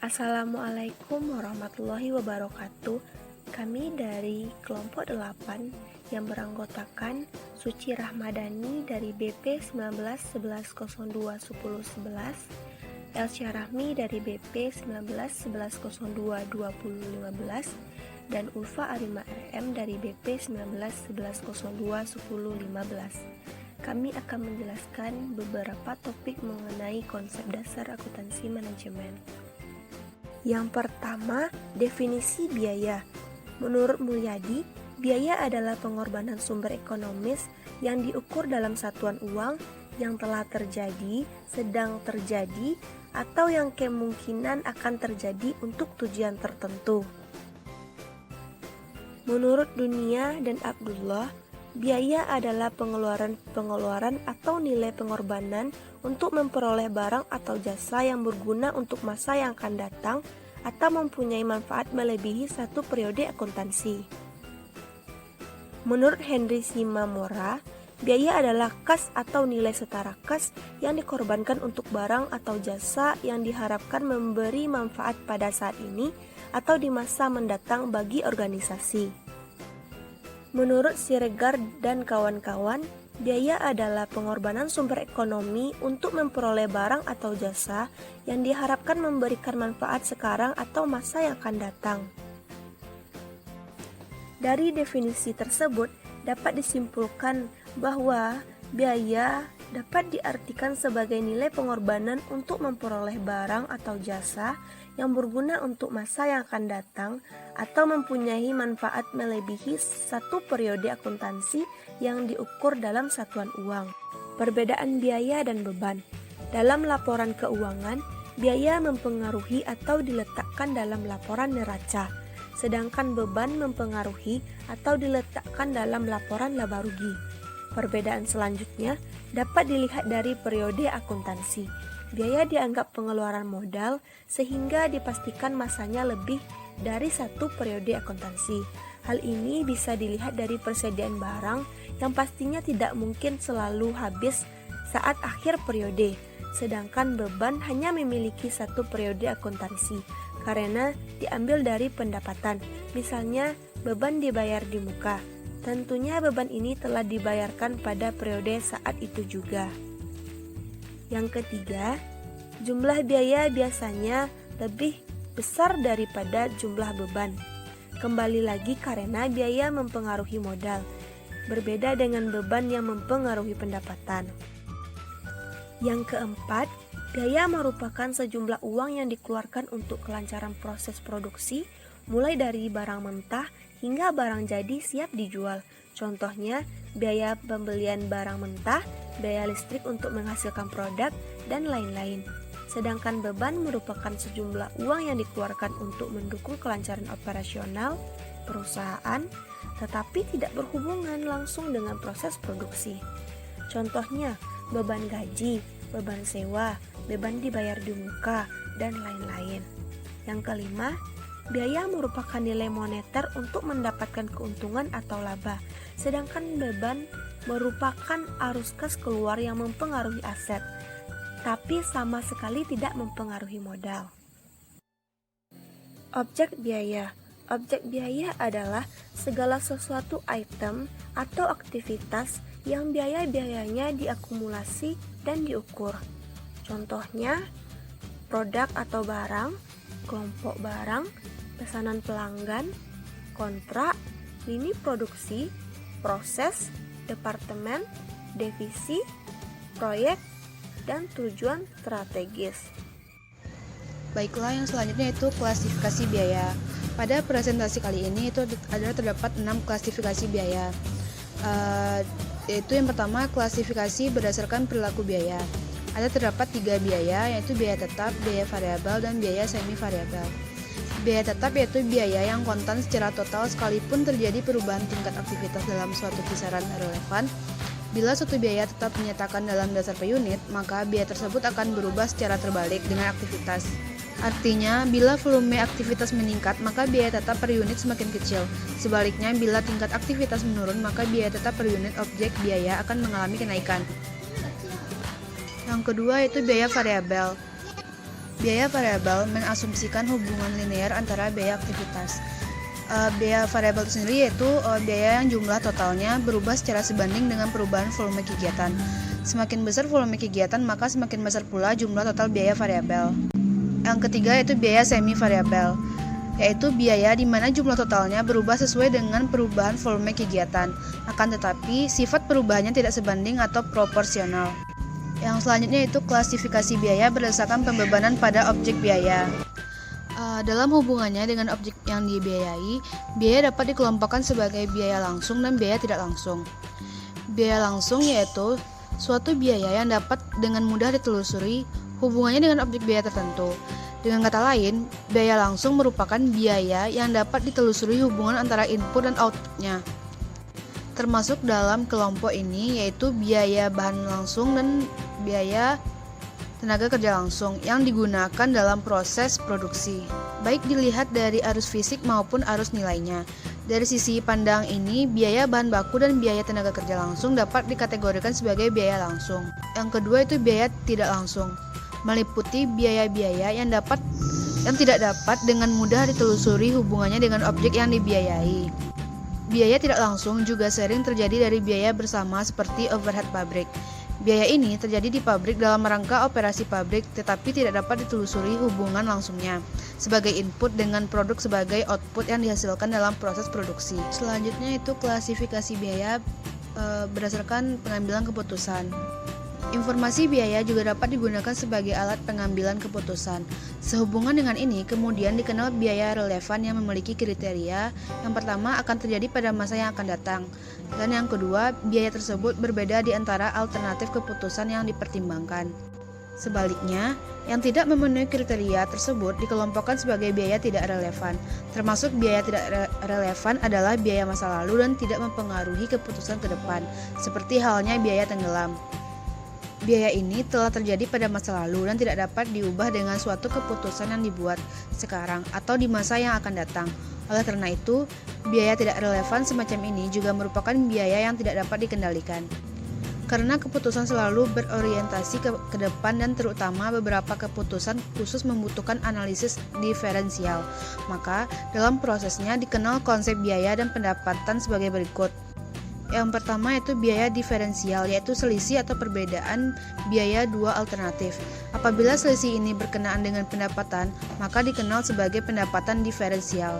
Assalamualaikum warahmatullahi wabarakatuh. Kami dari kelompok 8 yang beranggotakan Suci Rahmadani dari BP 1911021011, Elsya Rahmi dari BP 1911022015, dan Ulfa Arima RM dari BP 1911021015. Kami akan menjelaskan beberapa topik mengenai konsep dasar akuntansi manajemen. Yang pertama, definisi biaya. Menurut Mulyadi, biaya adalah pengorbanan sumber ekonomis yang diukur dalam satuan uang yang telah terjadi, sedang terjadi, atau yang kemungkinan akan terjadi untuk tujuan tertentu. Menurut Dunia dan Abdullah, biaya adalah pengeluaran atau nilai pengorbanan untuk memperoleh barang atau jasa yang berguna untuk masa yang akan datang atau mempunyai manfaat melebihi satu periode akuntansi. Menurut Henry Simamora, biaya adalah kas atau nilai setara kas yang dikorbankan untuk barang atau jasa yang diharapkan memberi manfaat pada saat ini atau di masa mendatang bagi organisasi. Menurut Siregar dan kawan-kawan, biaya adalah pengorbanan sumber ekonomi untuk memperoleh barang atau jasa yang diharapkan memberikan manfaat sekarang atau masa yang akan datang. Dari definisi tersebut, dapat disimpulkan bahwa biaya dapat diartikan sebagai nilai pengorbanan untuk memperoleh barang atau jasa yang berguna untuk masa yang akan datang atau mempunyai manfaat melebihi satu periode akuntansi yang diukur dalam satuan uang. Perbedaan biaya dan beban. Dalam laporan keuangan, biaya mempengaruhi atau diletakkan dalam laporan neraca, sedangkan beban mempengaruhi atau diletakkan dalam laporan laba rugi. Perbedaan selanjutnya dapat dilihat dari periode akuntansi. Biaya dianggap pengeluaran modal sehingga dipastikan masanya lebih dari satu periode akuntansi. Hal ini bisa dilihat dari persediaan barang yang pastinya tidak mungkin selalu habis saat akhir periode, sedangkan beban hanya memiliki satu periode akuntansi karena diambil dari pendapatan. Misalnya, beban dibayar di muka. Tentunya beban ini telah dibayarkan pada periode saat itu juga. Yang ketiga, jumlah biaya biasanya lebih besar daripada jumlah beban. Kembali lagi karena biaya mempengaruhi modal, berbeda dengan beban yang mempengaruhi pendapatan. Yang keempat, biaya merupakan sejumlah uang yang dikeluarkan untuk kelancaran proses produksi, mulai dari barang mentah hingga barang jadi siap dijual. Contohnya, biaya pembelian barang mentah, biaya listrik untuk menghasilkan produk, dan lain-lain. Sedangkan beban merupakan sejumlah uang yang dikeluarkan untuk mendukung kelancaran operasional perusahaan, tetapi tidak berhubungan langsung dengan proses produksi. Contohnya, beban gaji, beban sewa, beban dibayar di muka, dan lain-lain. Yang kelima, biaya merupakan nilai moneter untuk mendapatkan keuntungan atau laba, sedangkan beban merupakan arus kas keluar yang mempengaruhi aset, tapi sama sekali tidak mempengaruhi modal. Objek biaya. Objek biaya adalah segala sesuatu item atau aktivitas yang biaya-biayanya diakumulasi dan diukur. Contohnya, produk atau barang, kelompok barang, pesanan pelanggan, kontrak, lini produksi, proses, departemen, divisi, proyek, dan tujuan strategis. Baiklah, yang selanjutnya itu klasifikasi biaya. Pada presentasi kali ini itu terdapat 6 klasifikasi biaya. Yaitu yang pertama, klasifikasi berdasarkan perilaku biaya. Terdapat 3 biaya, yaitu biaya tetap, biaya variabel, dan biaya semi variabel. Biaya tetap yaitu biaya yang kontan secara total sekalipun terjadi perubahan tingkat aktivitas dalam suatu kisaran relevan. Bila suatu biaya tetap dinyatakan dalam dasar per unit, maka biaya tersebut akan berubah secara terbalik dengan aktivitas. Artinya, bila volume aktivitas meningkat, maka biaya tetap per unit semakin kecil. Sebaliknya, bila tingkat aktivitas menurun, maka biaya tetap per unit objek biaya akan mengalami kenaikan. Yang kedua yaitu biaya variabel. Biaya variabel mengasumsikan hubungan linear antara biaya aktivitas. Biaya variabel itu sendiri yaitu biaya yang jumlah totalnya berubah secara sebanding dengan perubahan volume kegiatan. Semakin besar volume kegiatan, maka semakin besar pula jumlah total biaya variabel. Yang ketiga yaitu biaya semi variabel, yaitu biaya di mana jumlah totalnya berubah sesuai dengan perubahan volume kegiatan, akan tetapi sifat perubahannya tidak sebanding atau proporsional. Yang selanjutnya itu klasifikasi biaya berdasarkan pembebanan pada objek biaya. Dalam hubungannya dengan objek yang dibiayai, biaya dapat dikelompokkan sebagai biaya langsung dan biaya tidak langsung. Biaya langsung yaitu suatu biaya yang dapat dengan mudah ditelusuri hubungannya dengan objek biaya tertentu. Dengan kata lain, biaya langsung merupakan biaya yang dapat ditelusuri hubungan antara input dan outputnya. Termasuk dalam kelompok ini yaitu biaya bahan langsung dan biaya tenaga kerja langsung yang digunakan dalam proses produksi, baik dilihat dari arus fisik maupun arus nilainya. Dari sisi pandang ini, biaya bahan baku dan biaya tenaga kerja langsung dapat dikategorikan sebagai biaya langsung. Yang kedua itu biaya tidak langsung, meliputi biaya-biaya yang tidak dapat dengan mudah ditelusuri hubungannya dengan objek yang dibiayai. Biaya tidak langsung juga sering terjadi dari biaya bersama seperti overhead pabrik. Biaya ini terjadi di pabrik dalam rangka operasi pabrik, tetapi tidak dapat ditelusuri hubungan langsungnya sebagai input dengan produk sebagai output yang dihasilkan dalam proses produksi. Selanjutnya itu klasifikasi biaya berdasarkan pengambilan keputusan. Informasi biaya juga dapat digunakan sebagai alat pengambilan keputusan. Sehubungan dengan ini, kemudian dikenal biaya relevan yang memiliki kriteria. Yang pertama akan terjadi pada masa yang akan datang. Dan yang kedua, biaya tersebut berbeda di antara alternatif keputusan yang dipertimbangkan. Sebaliknya, yang tidak memenuhi kriteria tersebut dikelompokkan sebagai biaya tidak relevan. Termasuk biaya tidak relevan adalah biaya masa lalu dan tidak mempengaruhi keputusan ke depan, seperti halnya biaya tenggelam. Biaya ini telah terjadi pada masa lalu dan tidak dapat diubah dengan suatu keputusan yang dibuat sekarang atau di masa yang akan datang. Oleh karena itu, biaya tidak relevan semacam ini juga merupakan biaya yang tidak dapat dikendalikan. Karena keputusan selalu berorientasi ke depan dan terutama beberapa keputusan khusus membutuhkan analisis diferensial, maka dalam prosesnya dikenal konsep biaya dan pendapatan sebagai berikut. Yang pertama yaitu biaya diferensial, yaitu selisih atau perbedaan biaya dua alternatif. Apabila selisih ini berkenaan dengan pendapatan, maka dikenal sebagai pendapatan diferensial.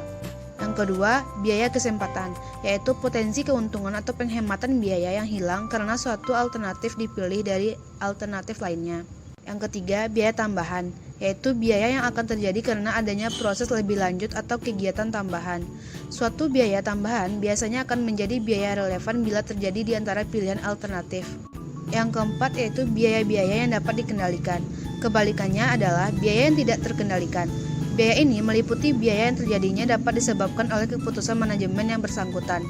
Yang kedua, biaya kesempatan, yaitu potensi keuntungan atau penghematan biaya yang hilang karena suatu alternatif dipilih dari alternatif lainnya. Yang ketiga, biaya tambahan, yaitu biaya yang akan terjadi karena adanya proses lebih lanjut atau kegiatan tambahan. Suatu biaya tambahan biasanya akan menjadi biaya relevan bila terjadi di antara pilihan alternatif. Yang keempat yaitu biaya-biaya yang dapat dikendalikan. Kebalikannya adalah biaya yang tidak terkendalikan. Biaya ini meliputi biaya yang terjadinya dapat disebabkan oleh keputusan manajemen yang bersangkutan.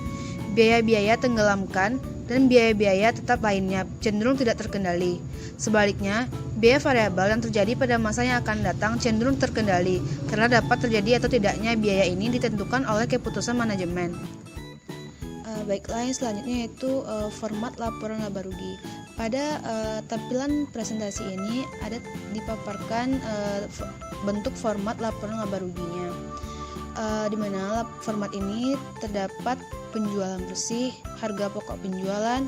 Biaya-biaya tenggelamkan dan biaya-biaya tetap lainnya cenderung tidak terkendali. Sebaliknya, biaya variabel yang terjadi pada masa yang akan datang cenderung terkendali karena dapat terjadi atau tidaknya biaya ini ditentukan oleh keputusan manajemen. Baiklah, yang selanjutnya yaitu format laporan laba rugi. Pada tampilan presentasi ini ada dipaparkan bentuk format laporan laba ruginya, di mana format ini terdapat penjualan bersih, harga pokok penjualan,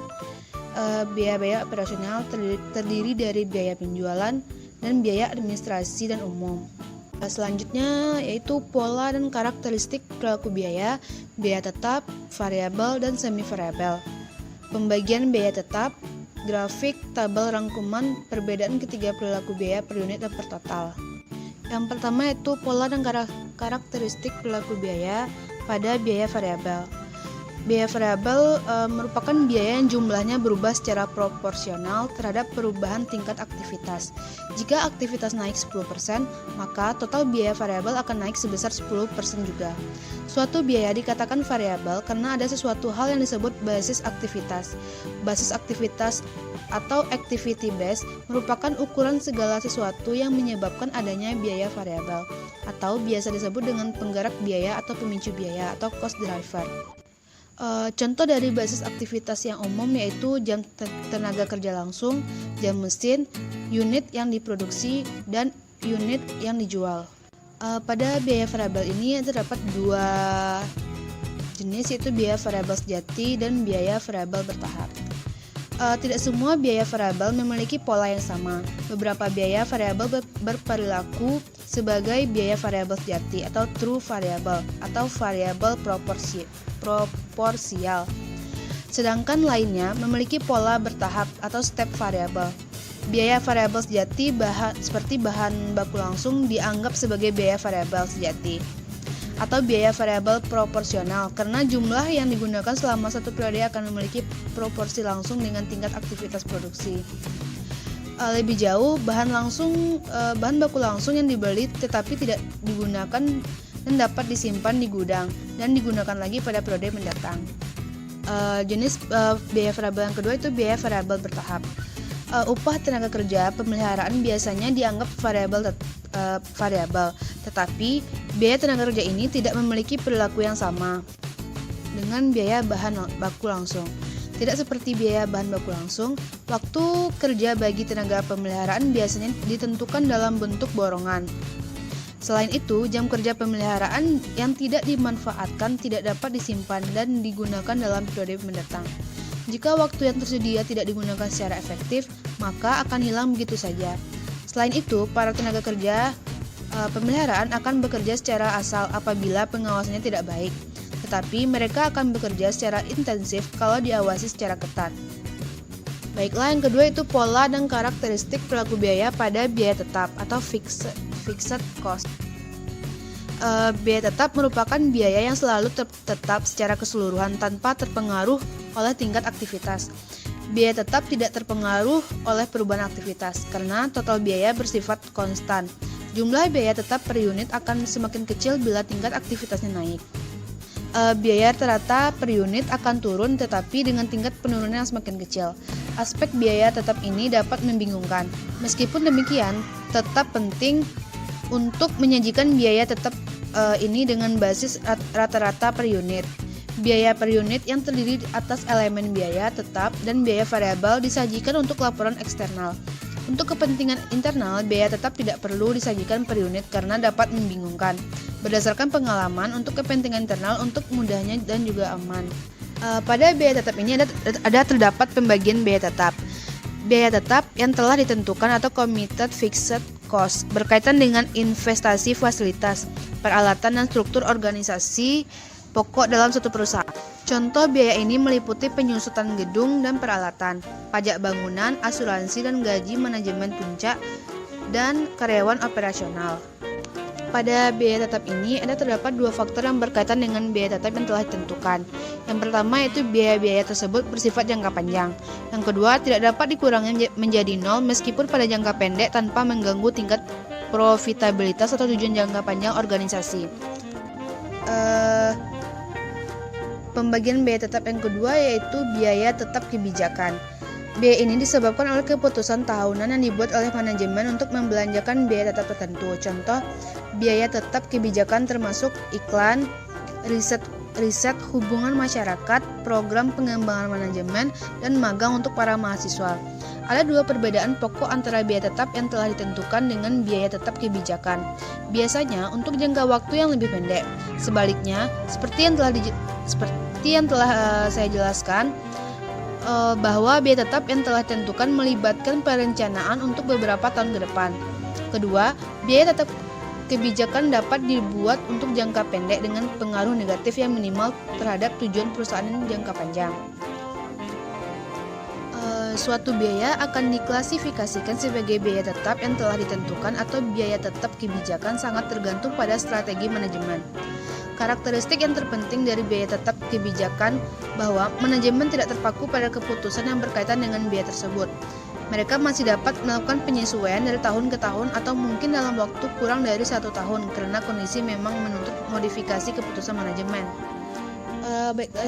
biaya-biaya operasional terdiri dari biaya penjualan dan biaya administrasi dan umum. Selanjutnya yaitu pola dan karakteristik perilaku biaya, biaya tetap, variabel, dan semi variabel. Pembagian biaya tetap, grafik, tabel rangkuman perbedaan ketiga perilaku biaya per unit dan per total. Yang pertama yaitu pola dan karakteristik perilaku biaya pada biaya variabel. Biaya variabel merupakan biaya yang jumlahnya berubah secara proporsional terhadap perubahan tingkat aktivitas. Jika aktivitas naik 10%, maka total biaya variabel akan naik sebesar 10% juga. Suatu biaya dikatakan variabel karena ada sesuatu hal yang disebut basis aktivitas. Basis aktivitas atau activity base merupakan ukuran segala sesuatu yang menyebabkan adanya biaya variabel, atau biasa disebut dengan penggerak biaya atau pemicu biaya atau cost driver. Contoh dari basis aktivitas yang umum yaitu jam tenaga kerja langsung, jam mesin, unit yang diproduksi, dan unit yang dijual. Pada biaya variabel ini terdapat dua jenis, yaitu biaya variabel sejati dan biaya variabel bertahap. Tidak semua biaya variabel memiliki pola yang sama. Beberapa biaya variabel berperilaku sebagai biaya variabel sejati atau true variable atau variabel proporsial. Sedangkan lainnya memiliki pola bertahap atau step variable. Biaya variabel sejati seperti bahan baku langsung dianggap sebagai biaya variabel sejati atau biaya variabel proporsional karena jumlah yang digunakan selama satu periode akan memiliki proporsi langsung dengan tingkat aktivitas produksi. Lebih jauh, bahan baku langsung yang dibeli tetapi tidak digunakan dan dapat disimpan di gudang dan digunakan lagi pada periode mendatang. Jenis biaya variabel yang kedua itu biaya variabel bertahap. Upah tenaga kerja pemeliharaan biasanya dianggap variabel, tetapi biaya tenaga kerja ini tidak memiliki perilaku yang sama dengan biaya bahan baku langsung. Tidak seperti biaya bahan baku langsung, waktu kerja bagi tenaga pemeliharaan biasanya ditentukan dalam bentuk borongan. Selain itu, jam kerja pemeliharaan yang tidak dimanfaatkan tidak dapat disimpan dan digunakan dalam periode mendatang. Jika waktu yang tersedia tidak digunakan secara efektif, maka akan hilang begitu saja. Selain itu, para tenaga kerja pemeliharaan akan bekerja secara asal apabila pengawasannya tidak baik, tetapi mereka akan bekerja secara intensif kalau diawasi secara ketat. Baiklah, yang kedua itu pola dan karakteristik perilaku biaya pada biaya tetap atau fixed cost. Biaya tetap merupakan biaya yang selalu tetap secara keseluruhan tanpa terpengaruh oleh tingkat aktivitas. Biaya tetap tidak terpengaruh oleh perubahan aktivitas karena total biaya bersifat konstan. Jumlah biaya tetap per unit akan semakin kecil bila tingkat aktivitasnya naik. Biaya rata per unit akan turun tetapi dengan tingkat penurunan yang semakin kecil. Aspek biaya tetap ini dapat membingungkan. Meskipun demikian, tetap penting untuk menyajikan biaya tetap ini dengan basis rata-rata per unit. Biaya per unit yang terdiri atas elemen biaya tetap dan biaya variabel disajikan untuk laporan eksternal. Untuk kepentingan internal, biaya tetap tidak perlu disajikan per unit karena dapat membingungkan. Berdasarkan pengalaman, untuk kepentingan internal untuk mudahnya dan juga aman. Pada biaya tetap ini ada terdapat pembagian biaya tetap. Biaya tetap yang telah ditentukan atau committed fixed cost berkaitan dengan investasi fasilitas, peralatan dan struktur organisasi pokok dalam suatu perusahaan. Contoh biaya ini meliputi penyusutan gedung dan peralatan, pajak bangunan, asuransi dan gaji manajemen puncak, dan karyawan operasional. Pada biaya tetap ini ada terdapat dua faktor yang berkaitan dengan biaya tetap yang telah ditentukan. Yang pertama yaitu biaya-biaya tersebut bersifat jangka panjang. Yang kedua, tidak dapat dikurangi menjadi nol meskipun pada jangka pendek tanpa mengganggu tingkat profitabilitas atau tujuan jangka panjang organisasi. Pembagian biaya tetap yang kedua yaitu biaya tetap kebijakan. Biaya ini disebabkan oleh keputusan tahunan yang dibuat oleh manajemen untuk membelanjakan biaya tetap tertentu. Contoh, biaya tetap kebijakan termasuk iklan, riset hubungan masyarakat, program pengembangan manajemen, dan magang untuk para mahasiswa. Ada dua perbedaan pokok antara biaya tetap yang telah ditentukan dengan biaya tetap kebijakan. Biasanya untuk jangka waktu yang lebih pendek. Sebaliknya, seperti yang telah saya jelaskan, bahwa biaya tetap yang telah ditentukan melibatkan perencanaan untuk beberapa tahun ke depan. Kedua, biaya tetap kebijakan dapat dibuat untuk jangka pendek dengan pengaruh negatif yang minimal terhadap tujuan perusahaan jangka panjang. Suatu biaya akan diklasifikasikan sebagai biaya tetap yang telah ditentukan atau biaya tetap kebijakan sangat tergantung pada strategi manajemen. Karakteristik yang terpenting dari biaya tetap kebijakan bahwa manajemen tidak terpaku pada keputusan yang berkaitan dengan biaya tersebut. Mereka masih dapat melakukan penyesuaian dari tahun ke tahun atau mungkin dalam waktu kurang dari 1 tahun karena kondisi memang menuntut modifikasi keputusan manajemen.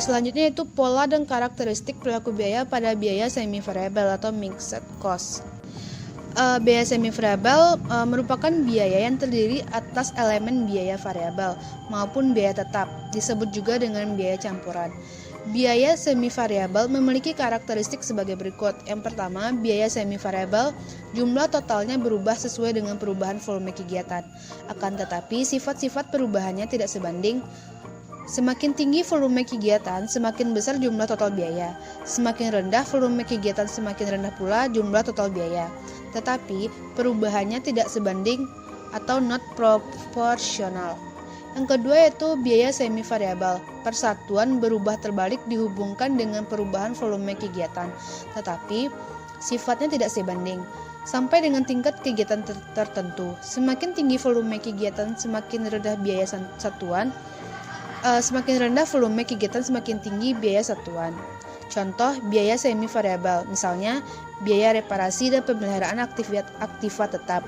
Selanjutnya itu pola dan karakteristik perilaku biaya pada biaya semi variabel atau mixed cost. Biaya semi variabel merupakan biaya yang terdiri atas elemen biaya variabel maupun biaya tetap, disebut juga dengan biaya campuran. Biaya semi variabel memiliki karakteristik sebagai berikut. Yang pertama, biaya semi variabel, jumlah totalnya berubah sesuai dengan perubahan volume kegiatan. Akan tetapi, sifat-sifat perubahannya tidak sebanding. Semakin tinggi volume kegiatan, semakin besar jumlah total biaya. Semakin rendah volume kegiatan, semakin rendah pula jumlah total biaya. Tetapi, perubahannya tidak sebanding atau not proporsional. Yang kedua yaitu biaya semi variabel. Persatuan berubah terbalik dihubungkan dengan perubahan volume kegiatan, tetapi sifatnya tidak sebanding. Sampai dengan tingkat kegiatan tertentu. Semakin tinggi volume kegiatan, semakin rendah biaya satuan. Semakin rendah volume kegiatan, semakin tinggi biaya satuan. Contoh biaya semi variabel, misalnya biaya reparasi dan pemeliharaan aktiva tetap,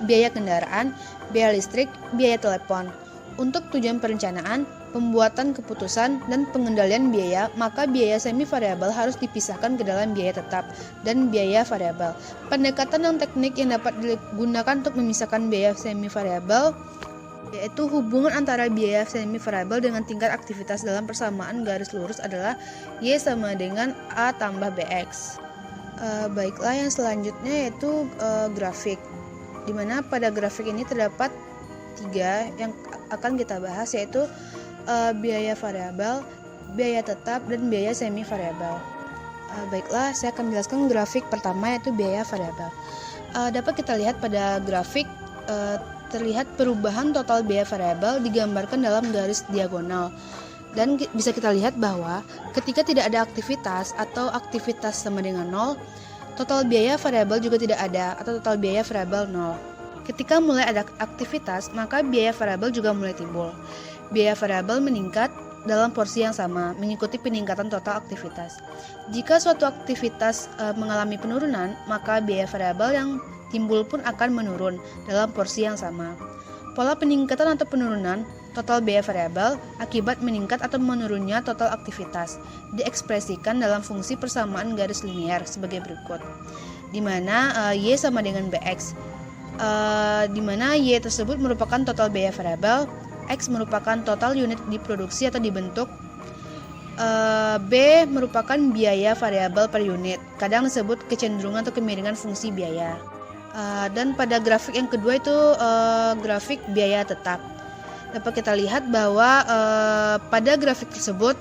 biaya kendaraan, biaya listrik, biaya telepon. Untuk tujuan perencanaan, pembuatan keputusan, dan pengendalian biaya, maka biaya semi variabel harus dipisahkan ke dalam biaya tetap dan biaya variabel. Pendekatan dan teknik yang dapat digunakan untuk memisahkan biaya semi variabel yaitu hubungan antara biaya semi variabel dengan tingkat aktivitas dalam persamaan garis lurus adalah Y sama dengan A tambah BX. Baiklah, yang selanjutnya yaitu grafik, di mana pada grafik ini terdapat 3 yang akan kita bahas, yaitu biaya variabel, biaya tetap, dan biaya semi variabel. Baiklah, saya akan menjelaskan grafik pertama yaitu biaya variabel. Dapat kita lihat pada grafik terlihat perubahan total biaya variabel digambarkan dalam garis diagonal. Dan bisa kita lihat bahwa ketika tidak ada aktivitas atau aktivitas sama dengan 0, total biaya variabel juga tidak ada atau total biaya variabel 0. Ketika mulai ada aktivitas, maka biaya variabel juga mulai timbul. Biaya variabel meningkat dalam porsi yang sama, mengikuti peningkatan total aktivitas. Jika suatu aktivitas mengalami penurunan, maka biaya variabel yang timbul pun akan menurun dalam porsi yang sama. Pola peningkatan atau penurunan total biaya variabel akibat meningkat atau menurunnya total aktivitas diekspresikan dalam fungsi persamaan garis linear sebagai berikut, di mana Y sama dengan BX, di mana Y tersebut merupakan total biaya variabel, X merupakan total unit diproduksi atau dibentuk, B merupakan biaya variabel per unit, kadang disebut kecenderungan atau kemiringan fungsi biaya. Dan pada grafik yang kedua itu grafik biaya tetap. Dapat kita lihat bahwa pada grafik tersebut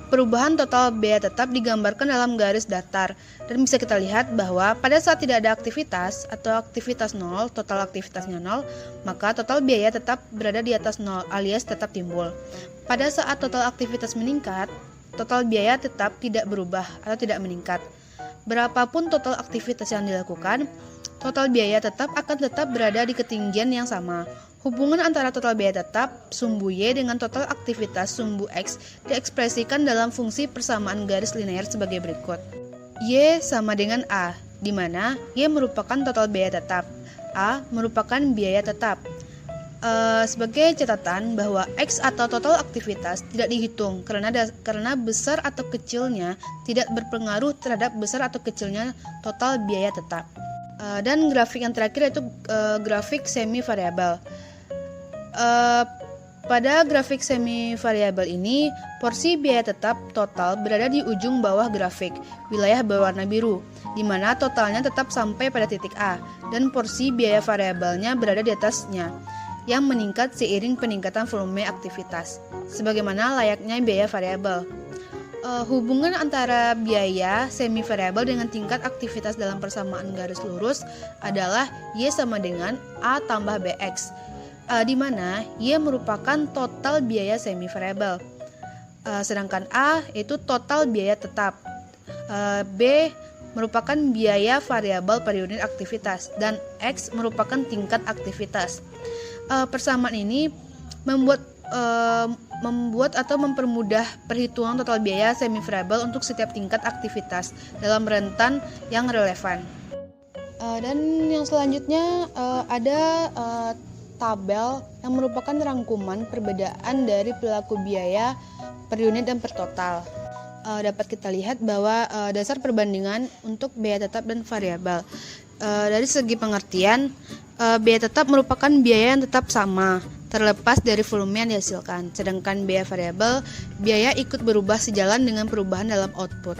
perubahan total biaya tetap digambarkan dalam garis datar, dan bisa kita lihat bahwa pada saat tidak ada aktivitas atau aktivitas 0, total aktivitasnya 0, maka total biaya tetap berada di atas 0 alias tetap timbul. Pada saat total aktivitas meningkat, total biaya tetap tidak berubah atau tidak meningkat. Berapapun total aktivitas yang dilakukan, total biaya tetap akan tetap berada di ketinggian yang sama. Hubungan antara total biaya tetap sumbu Y dengan total aktivitas sumbu X diekspresikan dalam fungsi persamaan garis linear sebagai berikut. Y sama dengan A, di mana Y merupakan total biaya tetap, A merupakan biaya tetap. Sebagai catatan bahwa X atau total aktivitas tidak dihitung karena besar atau kecilnya tidak berpengaruh terhadap besar atau kecilnya total biaya tetap. Dan grafik yang terakhir yaitu grafik semi variabel. Pada grafik semi variabel ini, porsi biaya tetap total berada di ujung bawah grafik, wilayah berwarna biru, di mana totalnya tetap sampai pada titik A, dan porsi biaya variabelnya berada di atasnya, yang meningkat seiring peningkatan volume aktivitas, sebagaimana layaknya biaya variabel. Hubungan antara biaya semi variabel dengan tingkat aktivitas dalam persamaan garis lurus adalah Y sama dengan A tambah BX, di mana Y merupakan total biaya semi variabel, sedangkan A itu total biaya tetap, B merupakan biaya variabel per unit aktivitas, dan X merupakan tingkat aktivitas. Persamaan ini membuat atau mempermudah perhitungan total biaya semi variabel untuk setiap tingkat aktivitas dalam rentan yang relevan. Dan yang selanjutnya ada tabel yang merupakan rangkuman perbedaan dari perilaku biaya per unit dan per total. Dapat kita lihat bahwa dasar perbandingan untuk biaya tetap dan variabel. Dari segi pengertian, biaya tetap merupakan biaya yang tetap sama terlepas dari volume yang dihasilkan. Sedangkan biaya variabel, biaya ikut berubah sejalan dengan perubahan dalam output.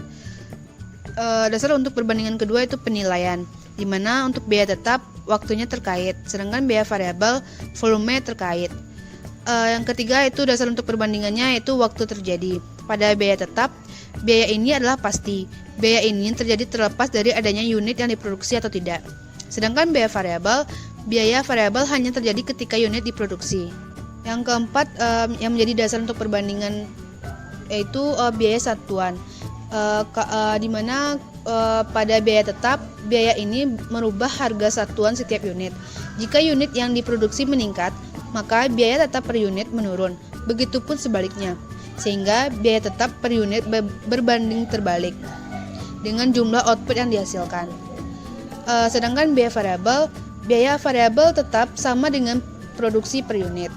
Dasar untuk perbandingan kedua itu penilaian, di mana untuk biaya tetap waktunya terkait, sedangkan biaya variabel volume terkait. Yang ketiga itu dasar untuk perbandingannya yaitu waktu terjadi. Pada biaya tetap, biaya ini adalah pasti. Biaya ini terjadi terlepas dari adanya unit yang diproduksi atau tidak. Sedangkan biaya variabel hanya terjadi ketika unit diproduksi. Yang keempat yang menjadi dasar untuk perbandingan yaitu biaya satuan. Di mana pada biaya tetap, biaya ini merubah harga satuan setiap unit. Jika unit yang diproduksi meningkat, maka biaya tetap per unit menurun. Begitupun sebaliknya, sehingga biaya tetap per unit berbanding terbalik dengan jumlah output yang dihasilkan. Sedangkan biaya variabel tetap sama dengan produksi per unit.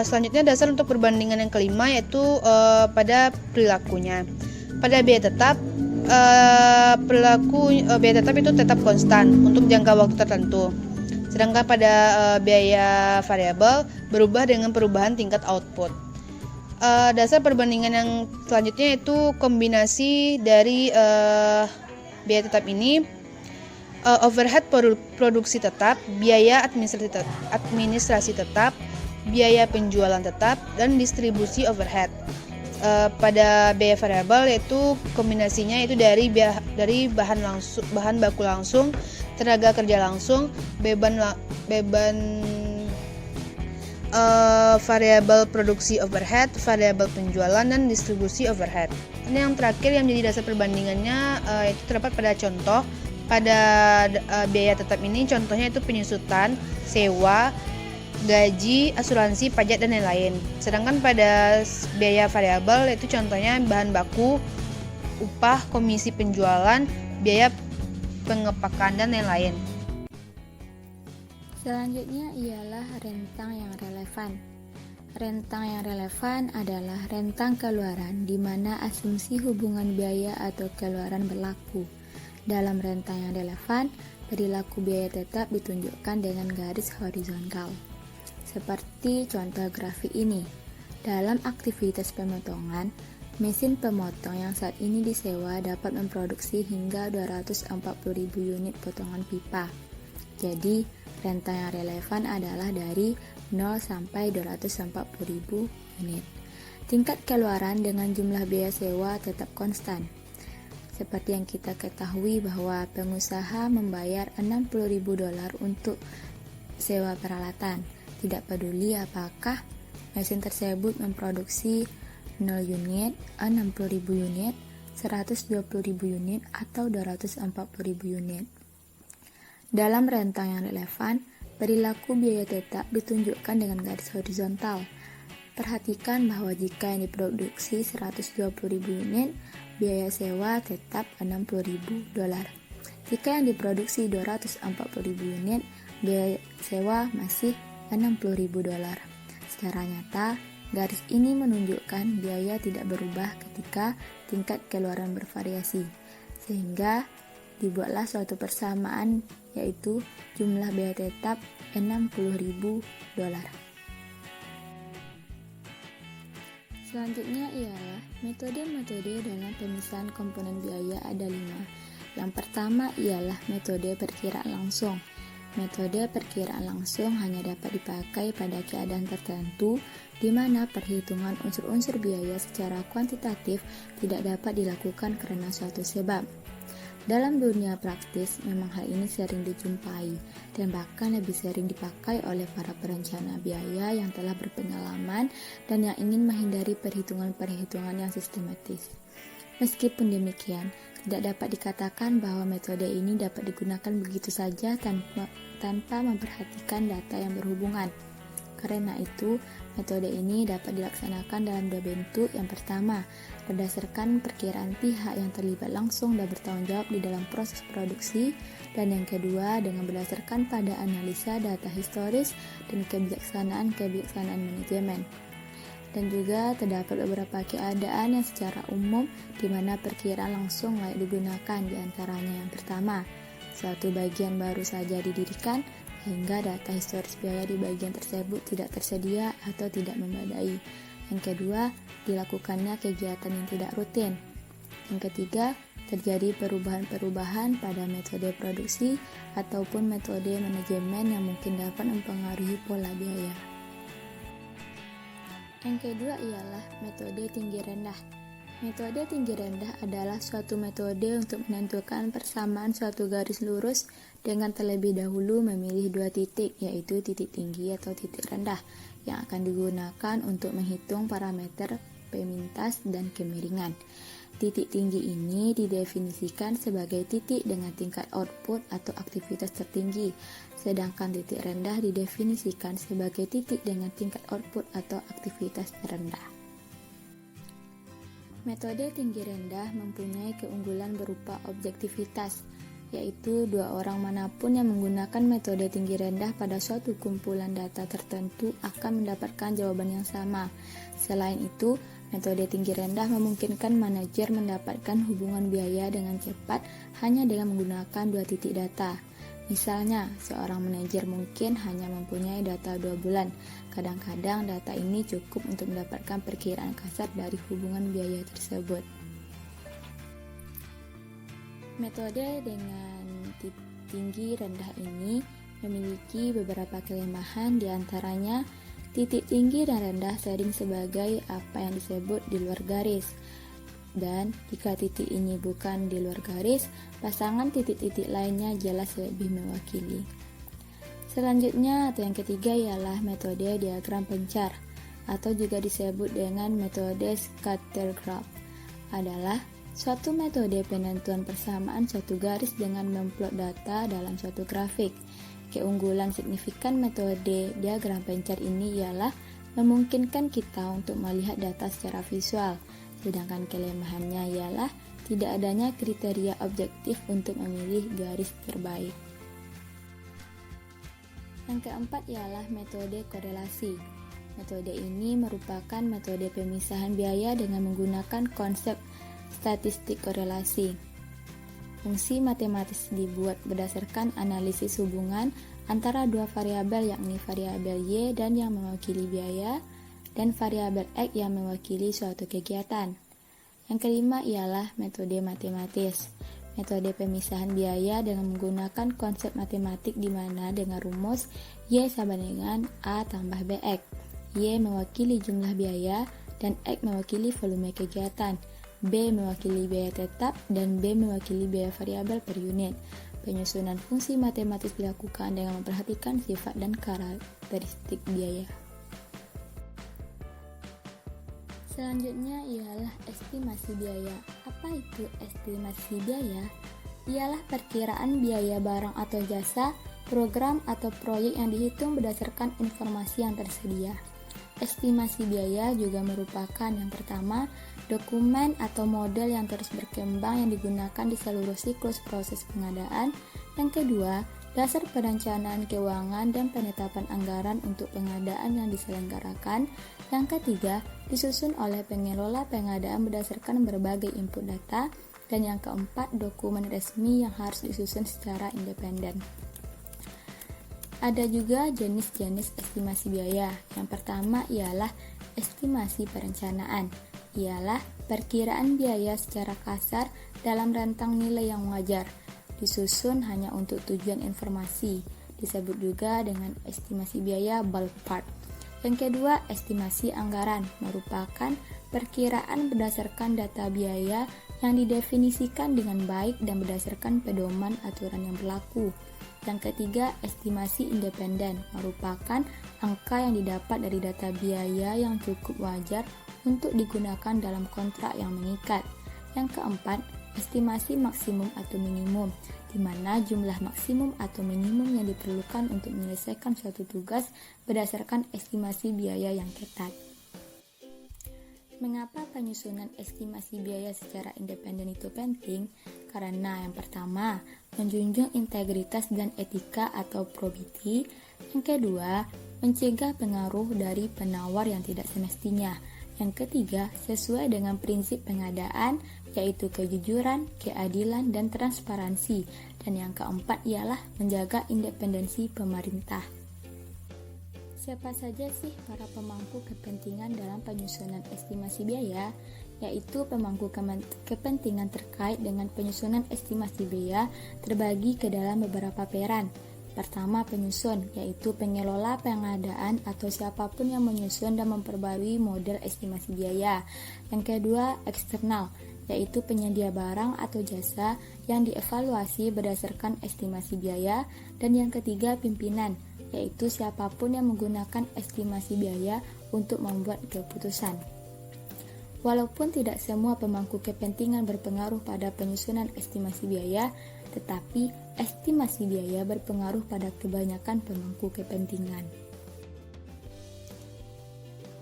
Selanjutnya dasar untuk perbandingan yang kelima yaitu pada perilakunya. Pada biaya tetap, biaya tetap itu tetap konstan untuk jangka waktu tertentu. Sedangkan pada biaya variabel berubah dengan perubahan tingkat output. Dasar perbandingan yang selanjutnya yaitu kombinasi dari biaya tetap ini, overhead produksi tetap, biaya administrasi tetap, biaya penjualan tetap, dan distribusi overhead. Pada biaya variabel yaitu kombinasinya itu dari bahan baku langsung, tenaga kerja langsung, beban variabel produksi overhead, variabel penjualan, dan distribusi overhead. Ini yang terakhir yang menjadi dasar perbandingannya itu terdapat pada contoh. Pada biaya tetap ini contohnya itu penyusutan, sewa, gaji, asuransi, pajak, dan lain-lain. Sedangkan pada biaya variabel itu contohnya bahan baku, upah, komisi penjualan, biaya pengepakan, dan lain-lain. Selanjutnya ialah rentang yang relevan. Rentang yang relevan adalah rentang keluaran di mana asumsi hubungan biaya atau keluaran berlaku. Dalam rentang yang relevan, perilaku biaya tetap ditunjukkan dengan garis horizontal. Seperti contoh grafik ini. Dalam aktivitas pemotongan, mesin pemotong yang saat ini disewa dapat memproduksi hingga 240.000 unit potongan pipa. Jadi, rentang yang relevan adalah dari 0 sampai 240.000 unit. Tingkat keluaran dengan jumlah biaya sewa tetap konstan. Seperti yang kita ketahui bahwa pengusaha membayar $60.000 untuk sewa peralatan. Tidak peduli apakah mesin tersebut memproduksi 0 unit, 60.000 unit, 120.000 unit, atau 240.000 unit. Dalam rentang yang relevan, perilaku biaya tetap ditunjukkan dengan garis horizontal. Perhatikan bahwa jika yang diproduksi 120.000 unit, biaya sewa tetap $60.000. Jika yang diproduksi 240.000 unit, biaya sewa masih $60.000. Secara nyata, garis ini menunjukkan biaya tidak berubah ketika tingkat keluaran bervariasi, sehingga dibuatlah suatu persamaan yaitu jumlah biaya tetap $60.000. Selanjutnya ialah metode-metode dalam pemisahan komponen biaya ada 5. Yang pertama ialah metode perkiraan langsung. Metode perkiraan langsung hanya dapat dipakai pada keadaan tertentu di mana perhitungan unsur-unsur biaya secara kuantitatif tidak dapat dilakukan karena suatu sebab. Dalam dunia praktis, memang hal ini sering dijumpai dan bahkan lebih sering dipakai oleh para perencana biaya yang telah berpengalaman dan yang ingin menghindari perhitungan-perhitungan yang sistematis. Meskipun demikian, tidak dapat dikatakan bahwa metode ini dapat digunakan begitu saja tanpa memperhatikan data yang berhubungan. Karena itu, metode ini dapat dilaksanakan dalam 2 bentuk. Yang pertama, berdasarkan perkiraan pihak yang terlibat langsung dan bertanggung jawab di dalam proses produksi, dan yang kedua dengan berdasarkan pada analisa data historis dan kebijaksanaan manajemen. Dan juga terdapat beberapa keadaan yang secara umum di mana perkiraan langsung layak digunakan, di antaranya yang pertama, suatu bagian baru saja didirikan, sehingga data historis biaya di bagian tersebut tidak tersedia atau tidak memadai. Yang kedua, dilakukannya kegiatan yang tidak rutin. Yang ketiga, terjadi perubahan-perubahan pada metode produksi ataupun metode manajemen yang mungkin dapat mempengaruhi pola biaya. Yang kedua ialah metode tinggi rendah. Metode tinggi rendah adalah suatu metode untuk menentukan persamaan suatu garis lurus dengan terlebih dahulu memilih dua titik, yaitu titik tinggi atau titik rendah, yang akan digunakan untuk menghitung parameter pemintas dan kemiringan. Titik tinggi ini didefinisikan sebagai titik dengan tingkat output atau aktivitas tertinggi, sedangkan titik rendah didefinisikan sebagai titik dengan tingkat output atau aktivitas terendah. Metode tinggi rendah mempunyai keunggulan berupa objektivitas, yaitu dua orang manapun yang menggunakan metode tinggi rendah pada suatu kumpulan data tertentu akan mendapatkan jawaban yang sama. Selain itu, metode tinggi rendah memungkinkan manajer mendapatkan hubungan biaya dengan cepat hanya dengan menggunakan dua titik data. Misalnya, seorang manajer mungkin hanya mempunyai data 2 bulan. Kadang-kadang data ini cukup untuk mendapatkan perkiraan kasar dari hubungan biaya tersebut. Metode dengan titik tinggi rendah ini memiliki beberapa kelemahan, diantaranya titik tinggi dan rendah sering sebagai apa yang disebut di luar garis. Dan jika titik ini bukan di luar garis, pasangan titik-titik lainnya jelas lebih mewakili. Selanjutnya atau yang ketiga ialah metode diagram pencar atau juga disebut dengan metode scatter graph. Adalah suatu metode penentuan persamaan suatu garis dengan memplot data dalam suatu grafik. Keunggulan signifikan metode diagram pencar ini ialah memungkinkan kita untuk melihat data secara visual, sedangkan kelemahannya ialah tidak adanya kriteria objektif untuk memilih garis terbaik. Yang keempat ialah metode korelasi. Metode ini merupakan metode pemisahan biaya dengan menggunakan konsep statistik korelasi. Fungsi matematis dibuat berdasarkan analisis hubungan antara dua variabel, yakni variabel Y dan yang mewakili biaya dan variabel X yang mewakili suatu kegiatan. Yang kelima ialah metode matematis. Metode pemisahan biaya dengan menggunakan konsep matematik di mana dengan rumus Y sama dengan A tambah BX. Y mewakili jumlah biaya dan X mewakili volume kegiatan. B mewakili biaya tetap dan B mewakili biaya variabel per unit. Penyusunan fungsi matematis dilakukan dengan memperhatikan sifat dan karakteristik biaya. Selanjutnya ialah estimasi biaya. Apa itu estimasi biaya? Ialah perkiraan biaya barang atau jasa, program atau proyek yang dihitung berdasarkan informasi yang tersedia. Estimasi biaya juga merupakan yang pertama, dokumen atau model yang terus berkembang yang digunakan di seluruh siklus proses pengadaan. Yang kedua, dasar perencanaan keuangan dan penetapan anggaran untuk pengadaan yang diselenggarakan. Yang ketiga, disusun oleh pengelola pengadaan berdasarkan berbagai input data. Dan yang keempat, dokumen resmi yang harus disusun secara independen. Ada juga jenis-jenis estimasi biaya. Yang pertama ialah estimasi perencanaan. Ialah perkiraan biaya secara kasar dalam rentang nilai yang wajar, disusun hanya untuk tujuan informasi. Disebut juga dengan estimasi biaya ballpark. Yang kedua, estimasi anggaran merupakan perkiraan berdasarkan data biaya yang didefinisikan dengan baik dan berdasarkan pedoman aturan yang berlaku. Yang ketiga, estimasi independen merupakan angka yang didapat dari data biaya yang cukup wajar untuk digunakan dalam kontrak yang mengikat. Yang keempat, estimasi maksimum atau minimum, di mana jumlah maksimum atau minimum yang diperlukan untuk menyelesaikan suatu tugas berdasarkan estimasi biaya yang ketat. Mengapa penyusunan estimasi biaya secara independen itu penting? Karena yang pertama, menjunjung integritas dan etika atau probity. Yang kedua, mencegah pengaruh dari penawar yang tidak semestinya. Yang ketiga, sesuai dengan prinsip pengadaan, yaitu kejujuran, keadilan, dan transparansi. Dan yang keempat ialah menjaga independensi pemerintah. Siapa saja sih para pemangku kepentingan dalam penyusunan estimasi biaya? Yaitu pemangku kepentingan terkait dengan penyusunan estimasi biaya terbagi ke dalam beberapa peran. Pertama, penyusun, yaitu pengelola pengadaan atau siapapun yang menyusun dan memperbarui model estimasi biaya. Yang kedua, eksternal, yaitu penyedia barang atau jasa yang dievaluasi berdasarkan estimasi biaya. Dan yang ketiga, pimpinan, yaitu siapapun yang menggunakan estimasi biaya untuk membuat keputusan. Walaupun tidak semua pemangku kepentingan berpengaruh pada penyusunan estimasi biaya, tetapi estimasi biaya berpengaruh pada kebanyakan pemangku kepentingan.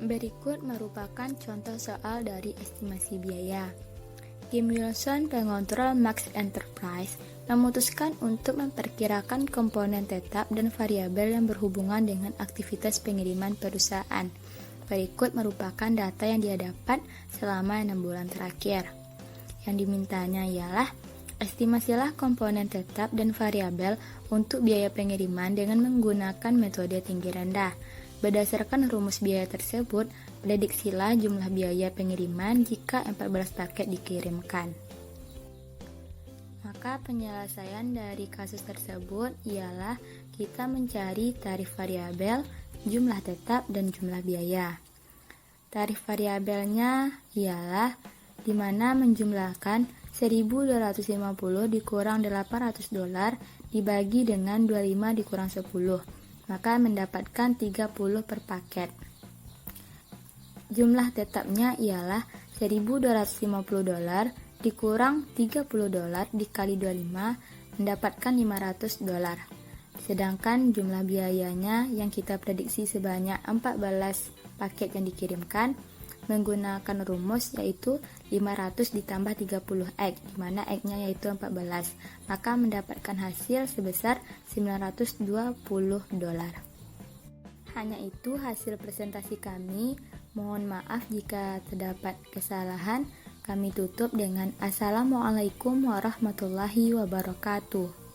Berikut merupakan contoh soal dari estimasi biaya. Kim Wilson, pengontrol Max Enterprise, memutuskan untuk memperkirakan komponen tetap dan variabel yang berhubungan dengan aktivitas pengiriman perusahaan. Berikut merupakan data yang dia dapat selama 6 bulan terakhir. Yang dimintanya ialah estimasilah komponen tetap dan variabel untuk biaya pengiriman dengan menggunakan metode tinggi rendah. Berdasarkan rumus biaya tersebut, prediksilah jumlah biaya pengiriman jika 14 paket dikirimkan. Maka penyelesaian dari kasus tersebut ialah kita mencari tarif variabel, jumlah tetap, dan jumlah biaya. Tarif variabelnya ialah di mana menjumlahkan 1.250 dikurang $800 dibagi dengan 25 dikurang 10, maka mendapatkan 30 per paket. Jumlah tetapnya ialah $1.250 dikurang $30 dikali 25 mendapatkan $500. Sedangkan jumlah biayanya yang kita prediksi sebanyak 14 paket yang dikirimkan menggunakan rumus yaitu 500 ditambah 30 X, di mana X-nya yaitu 14, maka mendapatkan hasil sebesar $920. Hanya itu hasil presentasi kami. Mohon maaf jika terdapat kesalahan. Kami tutup dengan Assalamualaikum warahmatullahi wabarakatuh.